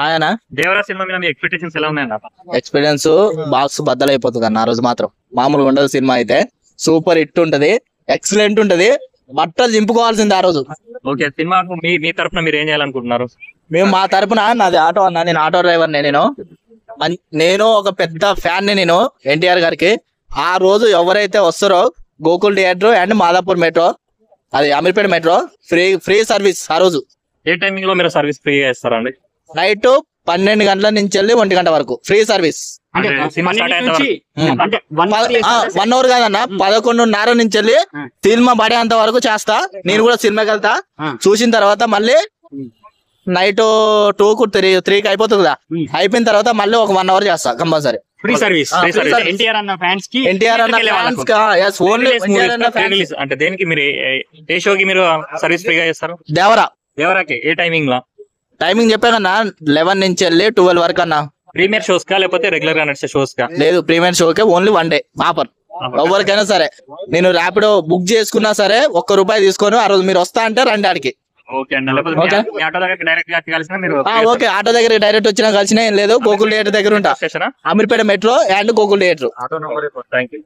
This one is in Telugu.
ఆయన దేవరా సినిమా మీద మీ ఎక్స్పెక్టేషన్స్ ఎలా ఉన్నాయన్న? ఎక్స్పీరియన్స్ బాక్స్ బద్దలైపోతుంది అన్న ఆ రోజు మాత్రం. మామూలుగా ఉండదు సినిమా అయితే. సూపర్ హిట్ ఉంటది, ఎక్సలెంట్ ఉంటది, బట్టలు దింపుకోవాల్సింది ఆ రోజు. ఓకే, సినిమాకు మీ తరఫున మీరు ఏం చేయాలనుకుంటున్నారు? మేము మా తరపున, నాది ఆటో అన్న, నేను ఆటో డ్రైవర్. నేను ఒక పెద్ద ఫ్యాన్ నేను ఎన్టీఆర్ గారికి. ఆ రోజు ఎవరైతే వస్తారో Gokul theatre and Madhapur metro, అది అమీర్పేట మెట్రో, ఫ్రీ సర్వీస్ ఆ రోజు. ఏ టైమింగ్ లో మీరు సర్వీస్ ఫ్రీగా ఇస్తారండి? నైట్ 12 గంటల నుంచి వెళ్ళి 1 గంట వరకు ఫ్రీ సర్వీస్. అంటే సినిమా స్టార్ట్ అయిన తర్వాత 1 అవర్ కాదన్న, 11:30 నుంచి వెళ్ళి సినిమా పడేంత వరకు చేస్తా. నేను కూడా సినిమాకి వెళ్తా, చూసిన తర్వాత మళ్ళీ నైట్ 2కు 3కి అయిపోతుంది కదా, అయిపోయిన తర్వాత మళ్ళీ ఒక 1 అవర్ చేస్తా కంపల్సరీ. ఫ్రీ సర్వీస్ ఎన్టీఆర్ అన్న ఫ్యాన్స్ కి ఓన్లీ రిలీజ్ అంటే దేనికి మీరు ఏ షోకి మీరు సర్వీస్ ఫ్రీగా చేస్తారు? దేవరాకి ఏ టైమింగ్ లో? టైమింగ్ చెప్పాకన్నా 11 నుంచి వెళ్ళి 12 వరకు అన్నా. ప్రీమియర్ షోస్ కా లేకపోతే రెగ్యులర్ గా నడిచే షోస్ కా? లేదు, ప్రీమియర్ షోకే ఓన్లీ 1 డే ఆఫర్. ఎవరికైనా సరే, నేను ర్యాపిడో బుక్ చేసుకున్నా సరే ₹1 తీసుకొని ఆ రోజు మీరు వస్తా అంటే రండి ఆడికి. ఓకే అండి, లేకపోతే మీ ఆటో దగ్గర డైరెక్ట్ గా కలిసిన మీరు? ఓకే, ఆటో దగ్గర డైరెక్ట్ వచ్చినా కలిసినా ఏం లేదు. గోకుల్ థియేటర్ దగ్గర ఉంటా, Ameerpet metro and Gokul theatre. Auto number. Thank you.